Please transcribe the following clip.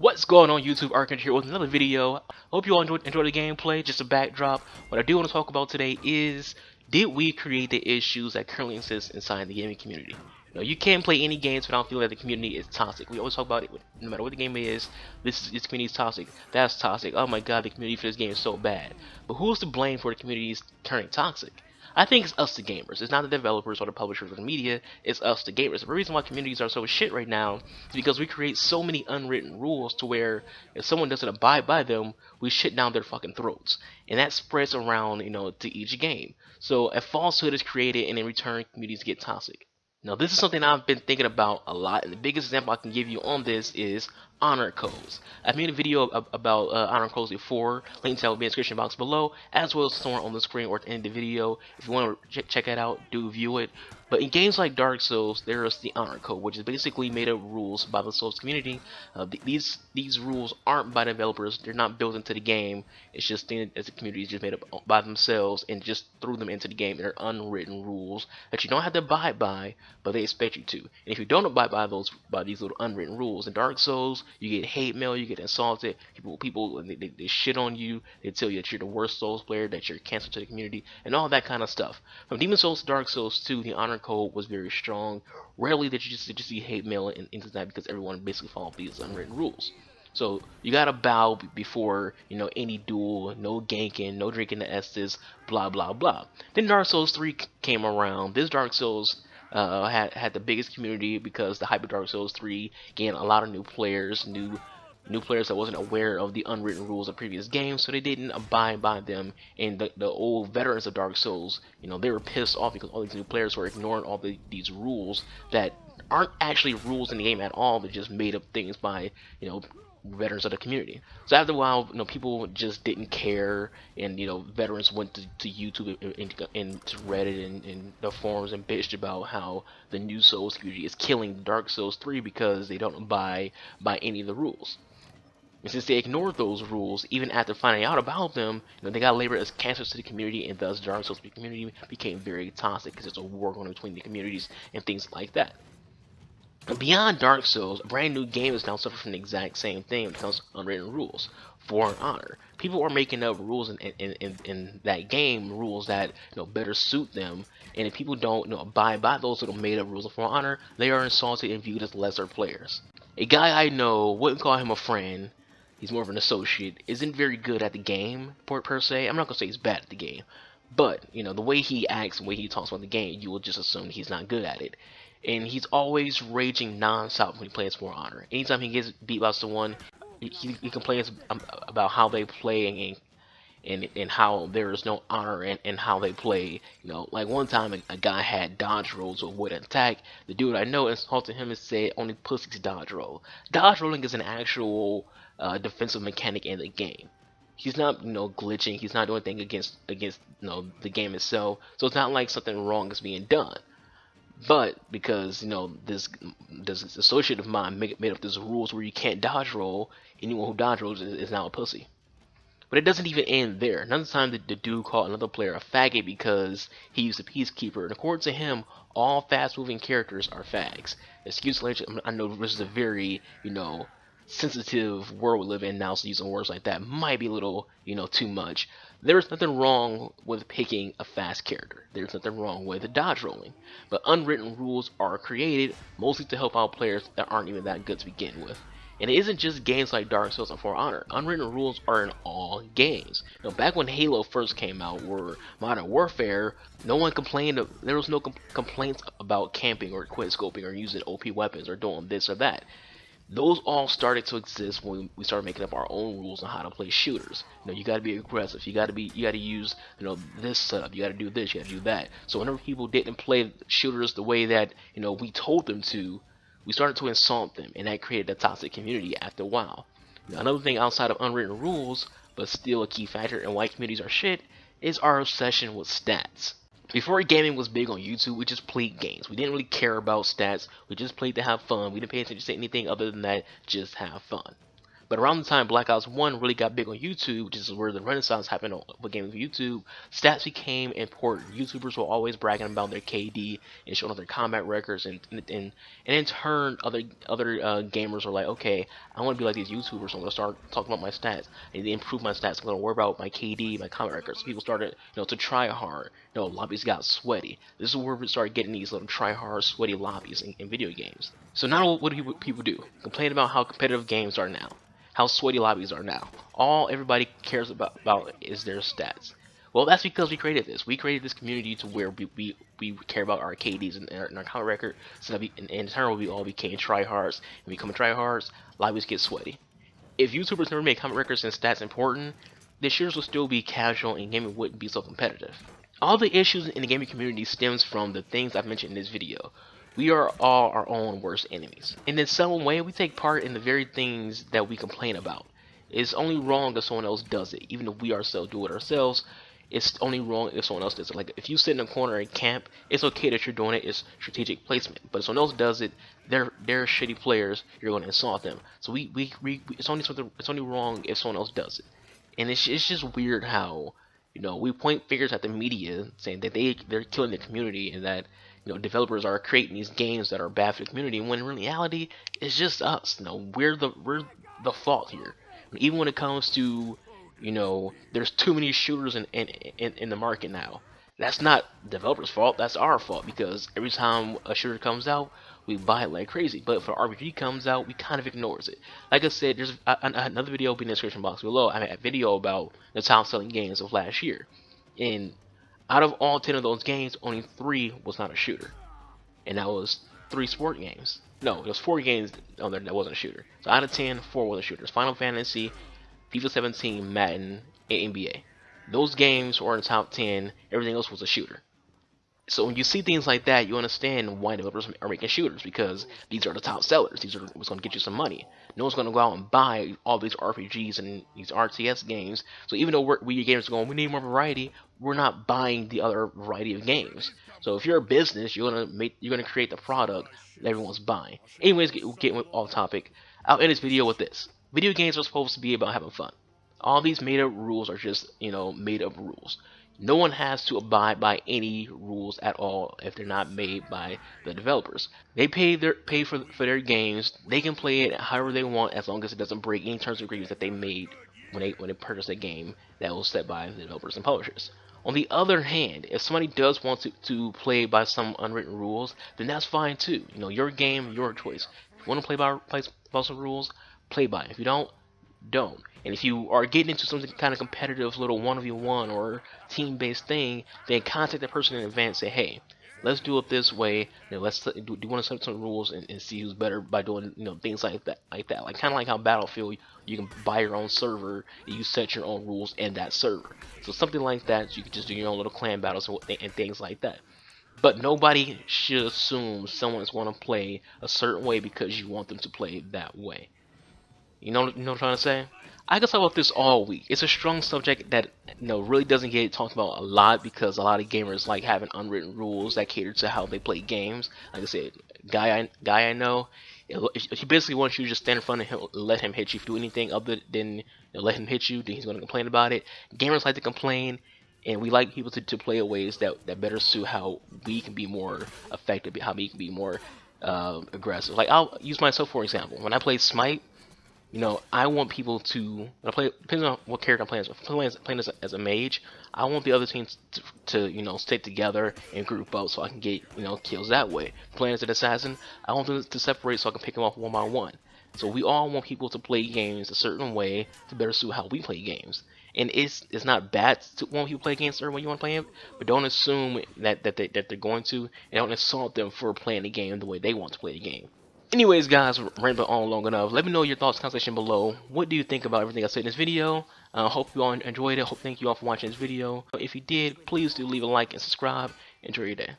What's going on YouTube? Arkan here with another video. Hope you all enjoyed the gameplay. Just a backdrop. What I do want to talk about today is, did we create the issues that currently exist inside the gaming community? You can't play any games without feeling that the community is toxic. We always talk about it, no matter what the game is. This community is toxic. That's toxic. Oh my god, the community for this game is so bad. But who's to blame for the communities turning toxic? I think it's us the gamers. It's not the developers or the publishers or the media. It's us the gamers. The reason why communities are so shit right now is because we create so many unwritten rules to where if someone doesn't abide by them, we shit down their fucking throats. And that spreads around, to each game. So a falsehood is created and in return communities get toxic. Now this is something I've been thinking about a lot, and the biggest example I can give you on this is honor codes. I've made a video about honor codes before. Link to that will be in the description box below, as well as somewhere on the screen or at the end of the video. If you want to check that out, do view it. But in games like Dark Souls, there is the honor code, which is basically made of rules by the Souls community. These rules aren't by developers; they're not built into the game. It's just things as the community is just made up by themselves and just threw them into the game. They're unwritten rules that you don't have to abide by, but they expect you to. And if you don't abide by these little unwritten rules in Dark Souls, you get hate mail, you get insulted. People they shit on you. They tell you that you're the worst Souls player, that you're cancer to the community, and all that kind of stuff. From Demon Souls to Dark Souls 2, the honor code was very strong. Rarely did you just see hate mail into that because everyone basically followed these unwritten rules. So you gotta bow before any duel, no ganking, no drinking the Estus, blah blah blah. Then Dark Souls 3 came around. This Dark Souls had the biggest community because the hype of Dark Souls 3 gained a lot of new players, new players that wasn't aware of the unwritten rules of previous games, so they didn't abide by them. And the old veterans of Dark Souls, they were pissed off because all these new players were ignoring all these rules that aren't actually rules in the game at all. They're just made up things by veterans of the community. So after a while, people just didn't care, and veterans went to YouTube and to Reddit and the forums and bitched about how the new Souls community is killing Dark Souls 3 because they don't abide by any of the rules. And since they ignored those rules, even after finding out about them, they got labeled as cancers to the community, and thus Dark Souls community became very toxic because there's a war going on between the communities and things like that. Beyond Dark Souls, a brand new game is now suffering from the exact same thing when it comes to unwritten rules. For Honor, people are making up rules in that game, rules that better suit them, and if people don't abide by those little made up rules of For Honor, they are insulted and viewed as lesser players. A guy I know, wouldn't call him a friend, he's more of an associate, isn't very good at the game per se. I'm not gonna say he's bad at the game, but the way he acts and the way he talks about the game, you will just assume he's not good at it. And he's always raging non-stop when he plays For Honor. Anytime he gets beat by someone, he complains about how they play and how there is no honor in how they play. Like one time a guy had dodge rolls or would attack. The dude I know insulted him and said only pussies dodge roll. Dodge rolling is an actual defensive mechanic in the game. He's not glitching. He's not doing anything against the game itself. So it's not like something wrong is being done. But because this associate of mine made up these rules where you can't dodge roll, anyone who dodge rolls is now a pussy. But it doesn't even end there. Another time the dude called another player a faggot because he used a peacekeeper, and according to him, all fast-moving characters are fags. Excuse language. I know this is a very sensitive world we live in now, so using words like that might be a little too much. There's nothing wrong with picking a fast character. There's nothing wrong with dodge rolling. But unwritten rules are created mostly to help out players that aren't even that good to begin with. And it isn't just games like Dark Souls and For Honor. Unwritten rules are in all games. Back when Halo first came out, or Modern Warfare, no one complained. There was no complaints about camping or quit scoping or using OP weapons or doing this or that. Those all started to exist when we started making up our own rules on how to play shooters. You got to be aggressive. You got to use this setup. You got to do this. You got to do that. So whenever people didn't play shooters the way that we told them to, we started to insult them, and that created a toxic community after a while. Another thing outside of unwritten rules, but still a key factor in why communities are shit, is our obsession with stats. Before gaming was big on YouTube, we just played games. We didn't really care about stats. We just played to have fun. We didn't pay attention to anything other than that, just have fun. But around the time Black Ops 1 really got big on YouTube, which is where the renaissance happened with gaming YouTube, stats became important. YouTubers were always bragging about their KD and showing off their combat records, and in turn, other gamers were like, okay, I want to be like these YouTubers, so I'm gonna start talking about my stats. I need to improve my stats. I'm gonna worry about my KD, my combat records. So people started, to try hard. Lobbies got sweaty. This is where we started getting these little try hard, sweaty lobbies in video games. So now what do people do? Complain about how competitive games are now, how sweaty lobbies are now. All everybody cares about is their stats. Well, that's because we created this. We created this community to where we care about our KDs and our combat record. So that in turn, we all became tryhards. And becoming tryhards, lobbies get sweaty. If YouTubers never made combat records and stats important, the shooters would still be casual and gaming wouldn't be so competitive. All the issues in the gaming community stems from the things I've mentioned in this video. We are all our own worst enemies. And in some way, we take part in the very things that we complain about. It's only wrong if someone else does it. Even if we ourselves do it ourselves, it's only wrong if someone else does it. Like, if you sit in a corner and camp, it's okay that you're doing it. It's strategic placement. But if someone else does it, they're shitty players. You're going to insult them. So it's only wrong if someone else does it. And it's just weird how, we point fingers at the media saying that they're killing the community and that, developers are creating these games that are bad for the community, when in reality it's just us. We're the fault here. Even when it comes to, there's too many shooters in the market now. That's not developers' fault. That's our fault, because every time a shooter comes out, we buy it like crazy. But if an RPG comes out, we kind of ignores it. Like I said, there's another video in the description box below. I made a video about the top-selling games of last year, and out of all 10 of those games, only 3 was not a shooter, and that was 3 sport games. No, it was 4 games on there that wasn't a shooter. So out of 10, 4 were shooters: Final Fantasy, FIFA 17, Madden, and NBA. Those games were in the top 10. Everything else was a shooter. So when you see things like that, you understand why developers are making shooters, because these are the top sellers. These are what's going to get you some money. No one's going to go out and buy all these RPGs and these RTS games. So even though we gamers are going, we need more variety, we're not buying the other variety of games. So if you're a business, you're gonna create the product that everyone's buying. Anyways, getting off topic, I'll end this video with this. Video games are supposed to be about having fun. All these made up rules are just, made up rules. No one has to abide by any rules at all if they're not made by the developers. They pay for their games. They can play it however they want, as long as it doesn't break any terms and agreements that they made when they purchased a game that was set by the developers and publishers. On the other hand, if somebody does want to play by some unwritten rules, then that's fine too. Your game, your choice. If you want to play by some rules, play by it. If you don't. And if you are getting into some kind of competitive little 1v1 or team-based thing, then contact that person in advance. Say, hey, let's do it this way. Do you want to set some rules and see who's better by doing things like that. Like kind of like how Battlefield, you can buy your own server and you set your own rules in that server. So something like that, so you can just do your own little clan battles and things like that. But nobody should assume someone's going to play a certain way because you want them to play that way. You know what I'm trying to say? I could talk about this all week. It's a strong subject that really doesn't get talked about a lot, because a lot of gamers like having unwritten rules that cater to how they play games. Like I said, guy I know, if he basically wants you to just stand in front of him, let him hit you. If you do anything other than let him hit you, then he's going to complain about it. Gamers like to complain, and we like people to play in ways that better suit how we can be more effective, how we can be more aggressive. Like, I'll use myself for example. When I play Smite, I want people to, depending on what character I'm playing, if I'm playing as a mage, I want the other teams to stick together and group up so I can get, kills that way. Playing as an assassin, I want them to separate so I can pick them off one by one. So we all want people to play games a certain way to better suit how we play games. And it's not bad to want people to play games a certain way you want to play it, but don't assume that they're going to, and don't insult them for playing the game the way they want to play the game. Anyways, guys, rambling on long enough. Let me know your thoughts in the comment section below. What do you think about everything I said in this video? Hope you all enjoyed it. Thank you all for watching this video. If you did, please do leave a like and subscribe. Enjoy your day.